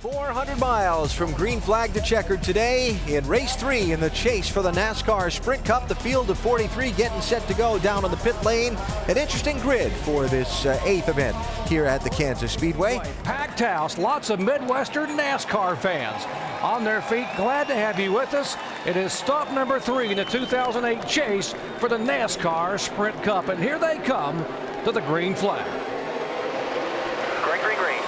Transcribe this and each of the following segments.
400 miles from green flag to checkered today in race 3 in the chase for the NASCAR Sprint Cup. The field of 43 getting set to go down on the pit lane. An interesting grid for this 8th event here at the Kansas Speedway. Packed house, lots of Midwestern NASCAR fans on their feet. Glad to have you with us. It is stop number 3 in the 2008 chase for the NASCAR Sprint Cup. And here they come to the green flag. Green, green, green.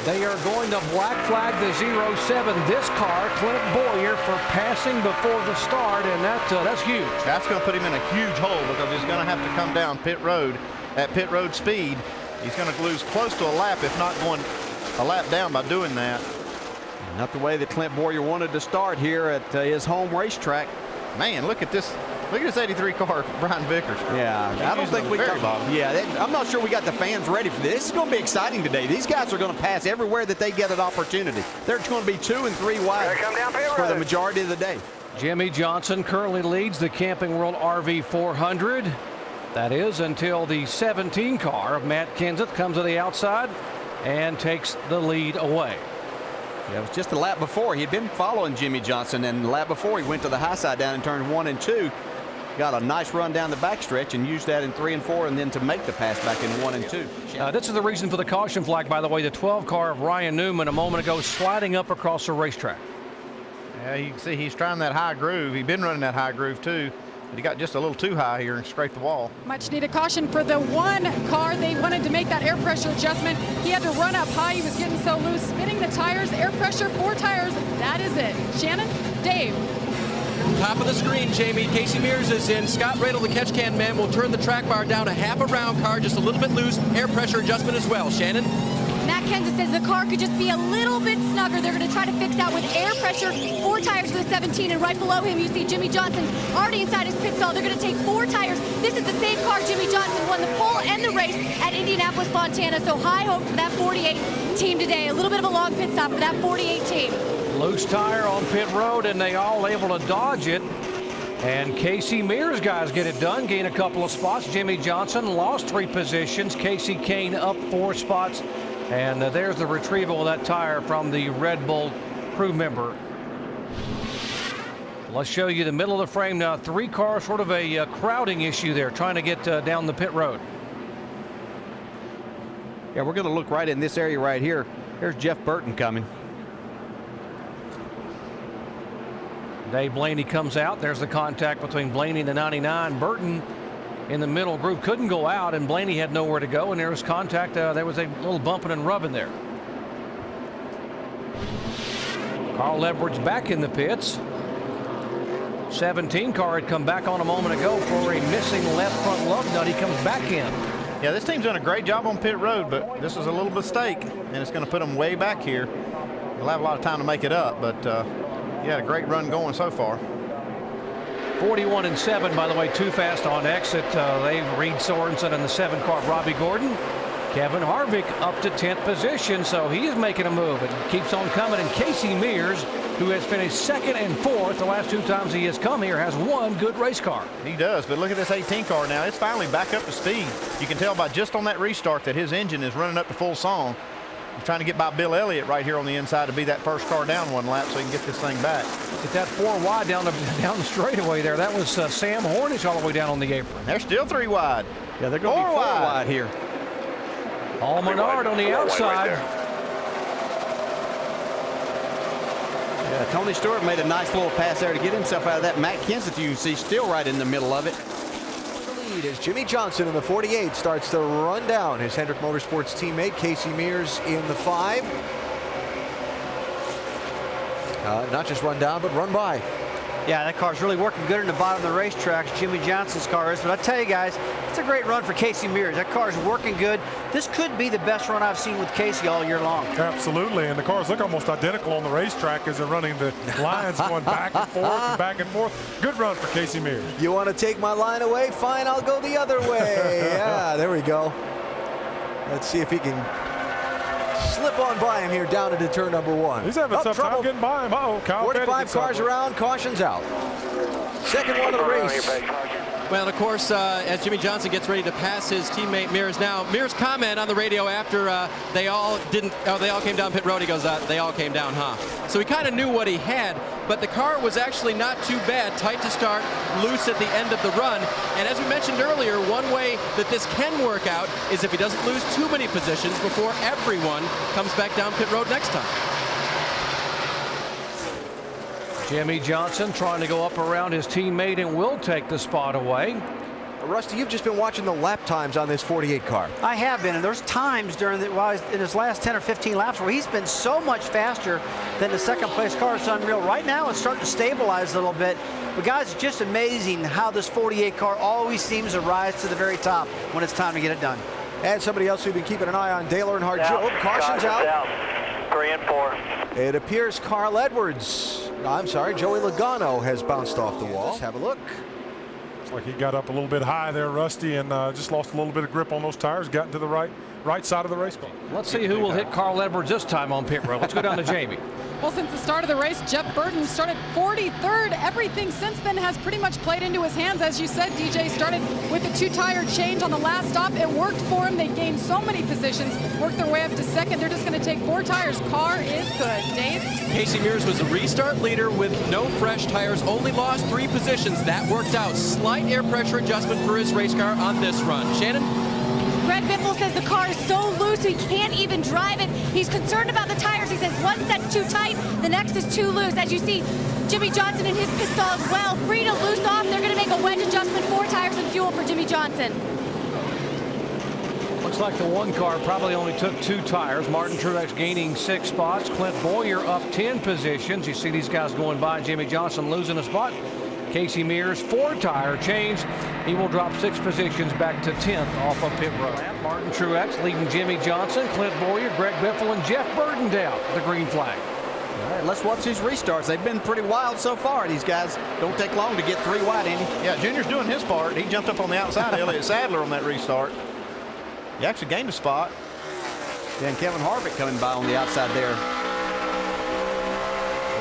They are going to black flag the 07. This car, Clint Boyer, for passing before the start, and that's huge. That's going to put him in a huge hole because he's going to have to come down pit road at pit road speed. He's going to lose close to a lap, if not going a lap down by doing that. Not the way that Clint Boyer wanted to start here at his home racetrack. Man, look at this. Look at this 83 car, Brian Vickers. Yeah, I don't think we got. Yeah, I'm not sure we got the fans ready for this. This is going to be exciting today. These guys are going to pass everywhere that they get an opportunity. They're going to be 2 and 3 wide for the majority of the day. Jimmie Johnson currently leads the Camping World RV 400. That is until the 17 car of Matt Kenseth comes to the outside and takes the lead away. Yeah, it was just a lap before. He'd been following Jimmie Johnson, and the lap before he went to the high side down in turn 1 and 2. Got a nice run down the backstretch and used that in 3 and 4, and then to make the pass back in 1 and 2. This is the reason for the caution flag, by the way. The 12 car of Ryan Newman a moment ago sliding up across the racetrack. Yeah, you can see he's trying that high groove. He's been running that high groove too, but he got just a little too high here and scraped the wall. Much needed caution for the one car. They wanted to make that air pressure adjustment. He had to run up high. He was getting so loose, spinning the tires, air pressure, 4 tires. That is it. Shannon, Dave. Top of the screen, Jamie. Casey Mears is in. Scott Radel, the catch can man, will turn the track bar down a half a round car, just a little bit loose. Air pressure adjustment as well. Shannon? Matt Kenseth says the car could just be a little bit snugger. They're going to try to fix that with air pressure. 4 tires for the 17, and right below him you see Jimmie Johnson already inside his pit stall. They're going to take 4 tires. This is the same car Jimmie Johnson won the pole and the race at Indianapolis, Montana. So high hope for that 48 team today. A little bit of a long pit stop for that 48 team. Loose tire on pit road, and they all able to dodge it. And Casey Mears guys get it done, gain a couple of spots. Jimmie Johnson lost 3 positions. Casey Kane up 4 spots. And there's the retrieval of that tire from the Red Bull crew member. Let's show you the middle of the frame now. 3 cars, sort of a crowding issue there, trying to get down the pit road. Yeah, we're going to look right in this area right here. Here's Jeff Burton coming. Dave Blaney comes out. There's the contact between Blaney and the 99. Burton in the middle group couldn't go out, and Blaney had nowhere to go, and there was contact. There was a little bumping and rubbing there. Carl Edwards back in the pits. 17 car had come back on a moment ago for a missing left front lug nut. He comes back in. Yeah, this team's done a great job on pit road, but this is a little mistake, and it's going to put them way back here. They'll have a lot of time to make it up, but yeah, a great run going so far. 41 and 7, by the way, too fast on exit. They've Reed Sorensen in the 7 car, Robbie Gordon. Kevin Harvick up to 10th position, so he is making a move and keeps on coming. And Casey Mears, who has finished 2nd and 4th the last 2 times he has come here, has one good race car. He does, but look at this 18 car now. It's finally back up to speed. You can tell by just on that restart that his engine is running up to full song. He's trying to get by Bill Elliott right here on the inside to be that first car down 1 lap so he can get this thing back. Get that 4 wide down the straightaway there. That was Sam Hornish all the way down on the apron. They're still 3 wide. Yeah, they're going to be 4 wide here. All Menard on the outside. Yeah, Tony Stewart made a nice little pass there to get himself out of that. Matt Kenseth, you see, still right in the middle of it. As Jimmie Johnson in the 48 starts to run down his Hendrick Motorsports teammate Casey Mears in the 5. Not just run down, but run by. Yeah, that car's really working good in the bottom of the racetrack. Jimmie Johnson's car is, but I tell you guys, it's a great run for Casey Mears. That car's working good. This could be the best run I've seen with Casey all year long. Absolutely, and the cars look almost identical on the racetrack as they're running the lines going back and forth and back and forth. Good run for Casey Mears. You want to take my line away? Fine, I'll go the other way. Yeah, there we go. Let's see if he can slip slip on by him here down into turn number 1. He's having a tough time getting by him. Uh-oh, Kyle 45 cars around, caution's out. Second one of the race. Well, of course, as Jimmie Johnson gets ready to pass his teammate Mears now, Mears' comment on the radio after they all came down pit road, he goes, they all came down, huh? So he kind of knew what he had, but the car was actually not too bad. Tight to start, loose at the end of the run. And as we mentioned earlier, one way that this can work out is if he doesn't lose too many positions before everyone comes back down pit road next time. Jimmie Johnson trying to go up around his teammate and will take the spot away. Rusty, you've just been watching the lap times on this 48 car. I have been, and there's times during in his last 10 or 15 laps where he's been so much faster than the second place car. It's unreal. Right now it's starting to stabilize a little bit. But guys, it's just amazing how this 48 car always seems to rise to the very top when it's time to get it done. And somebody else we've been keeping an eye on, Dale Earnhardt. Caution's out. 3 and 4. It appears Carl Edwards, I'm sorry, Joey Logano has bounced off the wall. Let's have a look. Looks like he got up a little bit high there, Rusty, and just lost a little bit of grip on those tires, got into the right side of the race car. Let's see who will hit Carl Edwards this time on pit road. Let's go down to Jamie. Well, since the start of the race, Jeff Burton started 43rd. Everything since then has pretty much played into his hands. As you said, DJ started with a 2-tire change on the last stop. It worked for him. They gained so many positions, worked their way up to second. They're just going to take 4 tires. Car is good. Dave? Casey Mears was the restart leader with no fresh tires, only lost 3 positions. That worked out. Slight air pressure adjustment for his race car on this run. Shannon? Greg Biffle says the car is so loose he can't even drive it. He's concerned about the tires. He says one set's too tight, the next is too loose. As you see, Jimmie Johnson and his pit stall as well, free to loose off. They're going to make a wedge adjustment, 4 tires and fuel for Jimmie Johnson. Looks like the one car probably only took 2 tires. Martin Truex gaining 6 spots. Clint Boyer up 10 positions. You see these guys going by. Jimmie Johnson losing a spot. Casey Mears, 4-tire change. He will drop 6 positions back to 10th off of pit road. Martin Truex leading Jimmie Johnson, Clint Boyer, Greg Biffle, and Jeff Burton down the green flag. All right, let's watch these restarts. They've been pretty wild so far. These guys don't take long to get 3 wide, Andy. Yeah, Junior's doing his part. He jumped up on the outside of Elliott Sadler on that restart. He actually gained a spot. Yeah, and Kevin Harvick coming by on the outside there.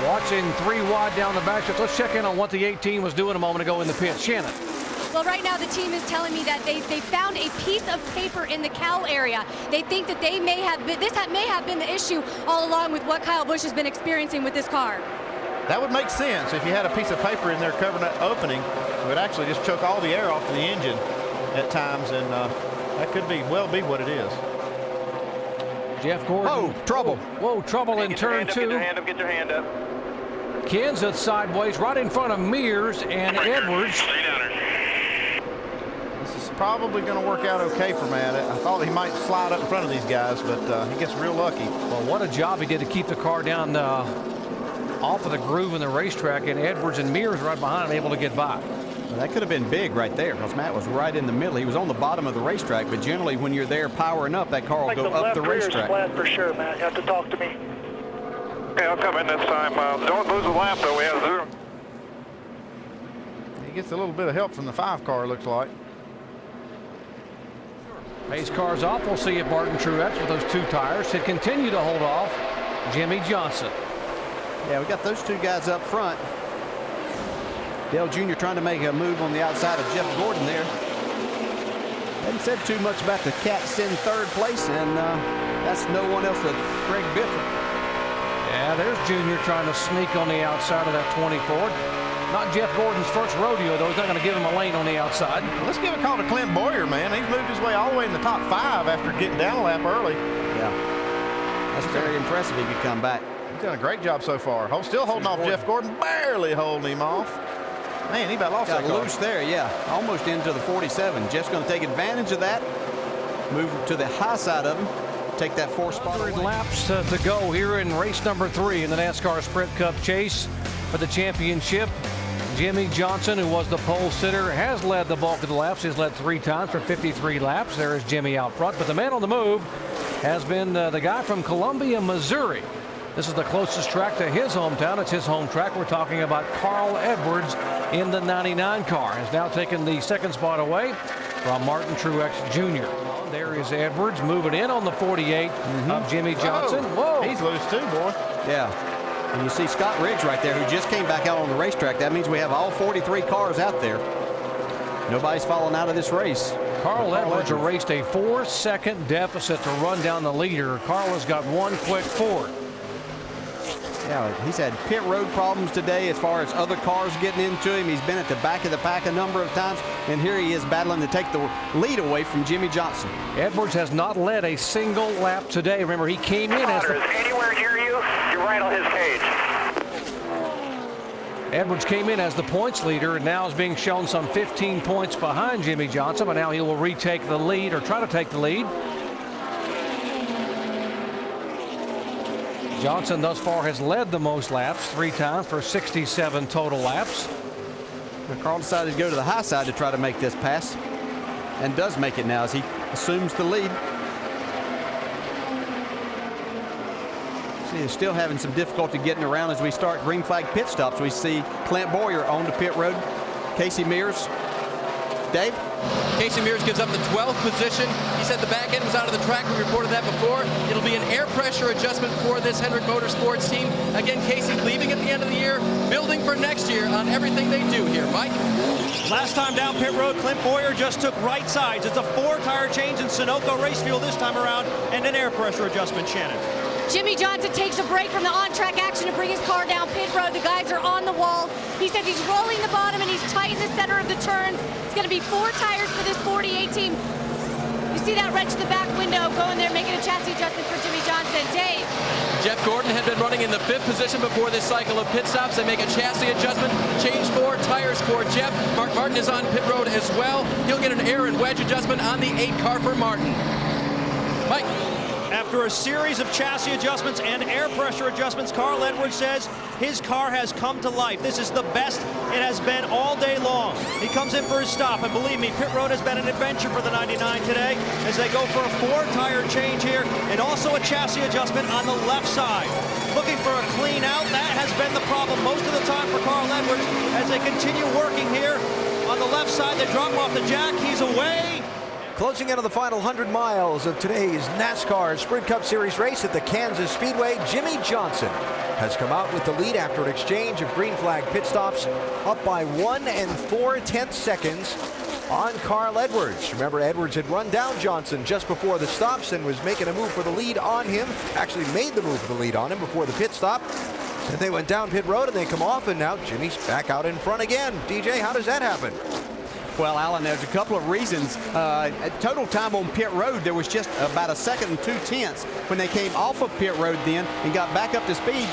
Watching 3 wide down the backstretch. Let's check in on what the 18 was doing a moment ago in the pit. Shannon. Well, right now the team is telling me that they found a piece of paper in the cowl area. They think that they may have been, may have been the issue all along with what Kyle Busch has been experiencing with this car. That would make sense if you had a piece of paper in there covering that opening. It would actually just choke all the air off the engine at times, and that could well be what it is. Jeff Gordon. Oh, trouble. Whoa, trouble in turn 2. Get your hand up, get your hand up. Kansas sideways right in front of Mears and Edwards. This is probably going to work out okay for Matt. I thought he might slide up in front of these guys, but he gets real lucky. Well, what a job he did to keep the car down off of the groove in the racetrack, and Edwards and Mears right behind him able to get by. Well, that could have been big right there because Matt was right in the middle. He was on the bottom of the racetrack, but generally when you're there powering up, that car will go up the racetrack. Flat for sure, Matt. You have to talk to me. Okay, I'll come in this time. Don't lose a lap, though. We have 0. He gets a little bit of help from the 5 car, looks like. Pace car's off. We'll see if Martin Truex with those 2 tires should continue to hold off Jimmie Johnson. Yeah, we got those 2 guys up front. Dale Jr. trying to make a move on the outside of Jeff Gordon there. Hadn't said too much about the Cats in 3rd place, and that's no one else but Greg Biffle. Yeah, there's Junior trying to sneak on the outside of that 24. Not Jeff Gordon's first rodeo, though. He's not going to give him a lane on the outside. Let's give a call to Clint Boyer, man. He's moved his way all the way in the top 5 after getting down a lap early. Yeah, that's very impressive. He could come back. He's done a great job so far. Still holding off Jeff Gordon, barely holding him off. Man, he about lost that car. Loose there, yeah. Almost into the 47. Jeff's going to take advantage of that. Move to the high side of him. Take that 4 spot. 100 laps to go here in race number 3 in the NASCAR Sprint Cup chase for the championship. Jimmie Johnson, who was the pole sitter, has led the bulk of the laps. He's led 3 times for 53 laps. There is Jimmie out front. But the man on the move has been the guy from Columbia, Missouri. This is the closest track to his hometown. It's his home track. We're talking about Carl Edwards in the 99 car. Has now taken the 2nd spot away from Martin Truex Jr. down. There is Edwards moving in on the 48 of Jimmie Johnson. Whoa. He's loose too, boy. Yeah. And you see Scott Riggs right there, who just came back out on the racetrack. That means we have all 43 cars out there. Nobody's falling out of this race. Carl Edwards erased a 4-second deficit to run down the leader. Carl has got one quick Ford. Yeah, he's had pit road problems today as far as other cars getting into him. He's been at the back of the pack a number of times, and here he is battling to take the lead away from Jimmie Johnson. Edwards has not led a single lap today. Remember, he came in as the... Anywhere near you, you're right on his cage. Edwards came in as the points leader and now is being shown some 15 points behind Jimmie Johnson, but now he will retake the lead or try to take the lead. Johnson thus far has led the most laps 3 times for 67 total laps. But Carl decided to go to the high side to try to make this pass, and does make it now as he assumes the lead. See, he's still having some difficulty getting around as we start green flag pit stops. We see Clint Boyer on the pit road. Casey Mears. Dave? Casey Mears gives up the 12th position. He said the back end was out of the track. We reported that before. It'll be an air pressure adjustment for this Hendrick Motorsports team. Again, Casey leaving at the end of the year, building for next year on everything they do here. Mike? Last time down pit road, Clint Boyer just took right sides. It's a 4-tire change in Sunoco race fuel this time around and an air pressure adjustment, Shannon. Jimmie Johnson takes a break from the on-track action to bring his car down pit road. The guys are on the wall. He says he's rolling the bottom and he's tight in the center of the turns. It's going to be 4 tires for this 48 team. You see that wrench in the back window going there, making a chassis adjustment for Jimmie Johnson. Dave. Jeff Gordon had been running in the 5th position before this cycle of pit stops. They make a chassis adjustment, change 4 tires for Jeff. Mark Martin is on pit road as well. He'll get an air and wedge adjustment on the 8 car for Martin. Mike. After a series of chassis adjustments and air pressure adjustments, Carl Edwards says his car has come to life. This is the best it has been all day long. He comes in for his stop, and believe me, pit road has been an adventure for the 99 today as they go for a 4-tire change here and also a chassis adjustment on the left side. Looking for a clean out. That has been the problem most of the time for Carl Edwards as they continue working here on the left side. They drop off the jack. He's away. Closing in on the final 100 miles of today's NASCAR Sprint Cup Series race at the Kansas Speedway, Jimmie Johnson has come out with the lead after an exchange of green flag pit stops, up by 1 4/10 seconds on Carl Edwards. Remember, Edwards had run down Johnson just before the stops and was making a move for the lead on him. Actually made the move for the lead on him before the pit stop. And they went down pit road and they come off, and now Jimmie's back out in front again. DJ, how does that happen? Well, Alan, there's a couple of reasons. Total time on pit road, there was just about 1 2 2/10. When they came off of pit road then and got back up to speed,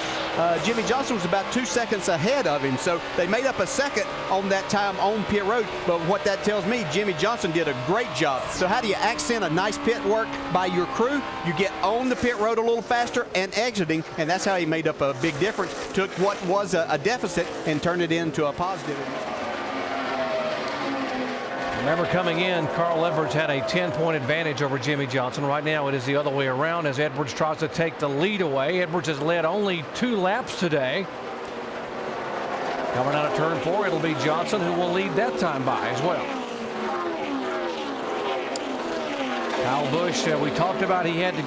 Jimmie Johnson was about 2 seconds ahead of him. So they made up 1 second on that time on pit road. But what that tells me, Jimmie Johnson did a great job. So how do you accent a nice pit work by your crew? You get on the pit road a little faster and exiting, and that's how he made up a big difference. Took what was a deficit and turned it into a positive. Remember, coming in, Carl Edwards had a 10-point advantage over Jimmie Johnson. Right now it is the other way around as Edwards tries to take the lead away. Edwards has led only 2 laps today. Coming out of turn 4, it'll be Johnson who will lead that time by as well. Kyle Busch, we talked about he had to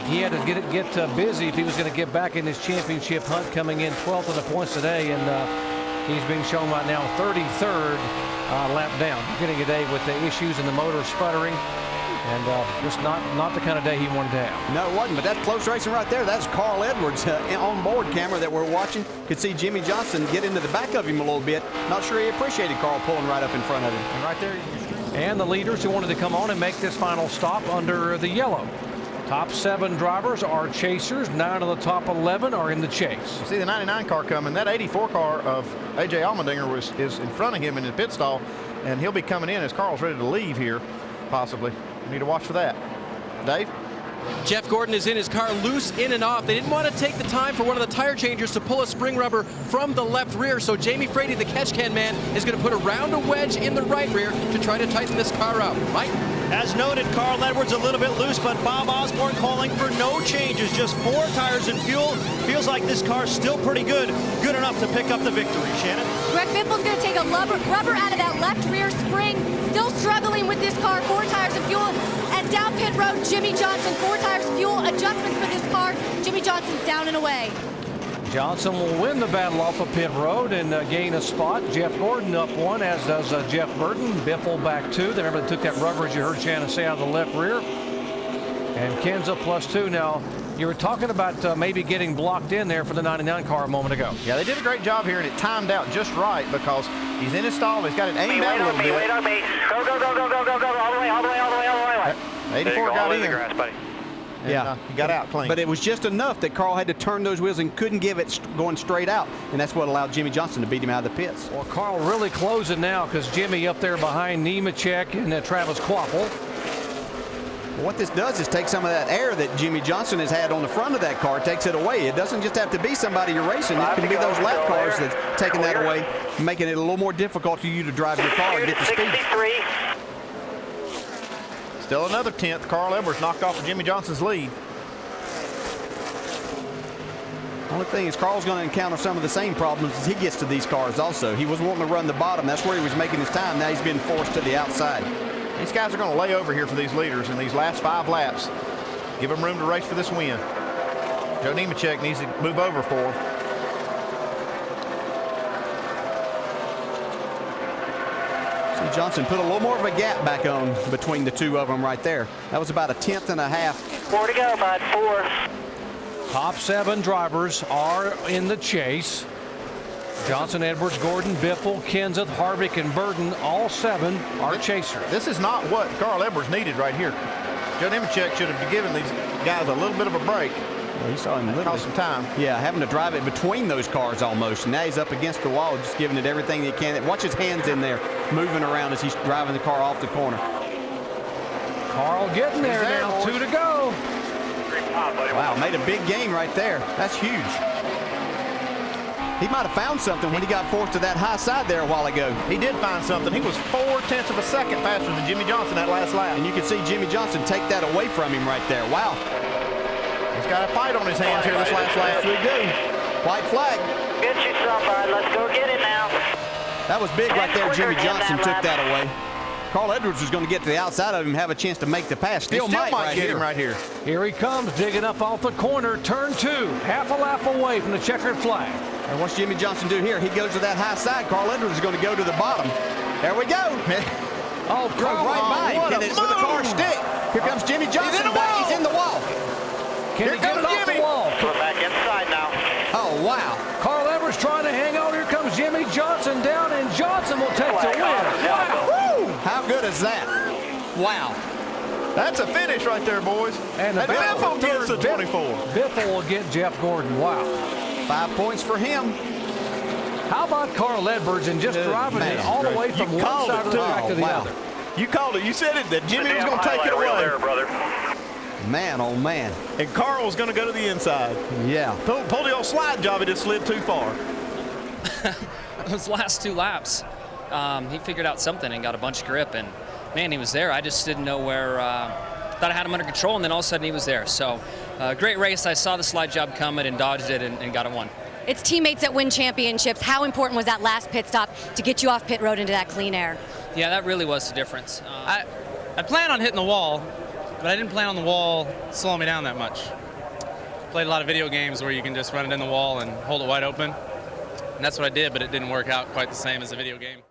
get busy if he was going to get back in this championship hunt, coming in 12th in the points today, and he's being shown right now 33rd. Lap down, beginning a day with the issues in the motor sputtering, and just not the kind of day he wanted to have. No, it wasn't, but that's close racing right there. That's Carl Edwards on board camera that we're watching. Could see Jimmie Johnson get into the back of him a little bit. Not sure he appreciated Carl pulling right up in front of him. And right there. And the leaders who wanted to come on and make this final stop under the yellow. Top 7 drivers are chasers. 9 of the top 11 are in the chase. You see the 99 car coming. That 84 car of A.J. Allmendinger is in front of him in his pit stall, and he'll be coming in as Carl's ready to leave here, possibly. We need to watch for that. Dave? Jeff Gordon is in his car, loose in and off. They didn't want to take the time for one of the tire changers to pull a spring rubber from the left rear, so Jamie Frady, the catch can man, is going to put around a wedge in the right rear to try to tighten this car up. Mike? As noted, Carl Edwards a little bit loose, but Bob Osborne calling for no changes, just 4 tires and fuel. Feels like this car's still pretty good. Good enough enough to pick up the victory. Shannon? Greg Biffle's going to take a rubber out of that left rear spring. Still struggling with this car. 4 tires of fuel. And down pit road, Jimmie Johnson. 4 tires fuel adjustments for this car. Jimmie Johnson's down and away. Johnson will win the battle off of pit road and gain a spot. Jeff Gordon up 1, as does Jeff Burton. Biffle back 2. Remember, they took that rubber, as you heard Shannon say, out of the left rear. And Kenza +2. Now, you were talking about maybe getting blocked in there for the 99 car a moment ago. Yeah, they did a great job here, and it timed out just right because he's in his stall. He's got it aimed out a little bit. Wait on me. Go, go, go, go, go, go, go. All the way, all the way, all the way, all the way. 84 got in. The grass, buddy. And, Yeah, he got out clean. But it was just enough that Carl had to turn those wheels and couldn't give it going straight out, and that's what allowed Jimmie Johnson to beat him out of the pits. Well, Carl really closing now because Jimmie up there behind Nemechek and Travis Kvapil. What this does is take some of that air that Jimmie Johnson has had on the front of that car, takes it away. It doesn't just have to be somebody you're racing. It can be those lap cars that's taking that away, making it a little more difficult for you to drive your car and get the speed. Still another 10th. Carl Edwards knocked off of Jimmie Johnson's lead. Only thing is Carl's going to encounter some of the same problems as he gets to these cars also. He was wanting to run the bottom. That's where he was making his time. Now he's being forced to the outside. These guys are going to lay over here for these leaders in these last 5 laps. Give them room to race for this win. Joe Nemechek needs to move over for him. Johnson put a little more of a gap back on between the two of them right there. That was about a 1/10 and a half. 4 to go, bud. 4. Top 7 drivers are in the chase. Johnson, Edwards, Gordon, Biffle, Kenseth, Harvick, and Burton, all 7 are chasers. This is not what Carl Edwards needed right here. Joe Nemechek should have given these guys a little bit of a break. Well, he saw him cost some time. Yeah, having to drive it between those cars almost. Now he's up against the wall, just giving it everything he can. Watch his hands in there, moving around as he's driving the car off the corner. Carl getting there now, 2 to go. Wow, made a big gain right there. That's huge. He might have found something when he got forced to that high side there a while ago. He did find something. He was 0.4 of a second faster than Jimmie Johnson that last lap. And you can see Jimmie Johnson take that away from him right there. Wow. He's got a fight on his hands here this last lap. We do. White flag. Get you some, bud. Let's go get it now. That was big right there. Jimmie Johnson took that away. Carl Edwards was going to get to the outside of him, have a chance to make the pass. Still might get him right here. Here he comes, digging up off the corner, turn 2, half a lap away from the checkered flag. And what's Jimmie Johnson do here? He goes to that high side. Carl Edwards is going to go to the bottom. There we go. Oh, Drove right by him with a car stick. Here comes Jimmie Johnson. He's in the wall. Can he get it off the wall? We're back inside now. Oh, wow. Carl Edwards trying to hang on. Here comes Jimmie Johnson down, and Johnson will take the win. Wow. Woo! How good is that? Wow. That's a finish right there, boys. And Biffle gets the 24. Biffle will get Jeff Gordon. Wow. 5 points for him. How about Carl Edwards and just driving it all the way from one side of the track to the other? You called it. You said it that Jimmie was going to take it away. There, brother. Man, oh, man. And Carl was going to go to the inside. Yeah. Pulled the old slide job. It just slid too far. Those last 2 laps, he figured out something and got a bunch of grip. And, man, he was there. I just didn't know where. Thought I had him under control, and then all of a sudden he was there. So, great race. I saw the slide job coming and dodged it and got it won. It's teammates that win championships. How important was that last pit stop to get you off pit road into that clean air? Yeah, that really was the difference. I planned on hitting the wall, but I didn't plan on the wall slowing me down that much. Played a lot of video games where you can just run it in the wall and hold it wide open. And that's what I did, but it didn't work out quite the same as a video game.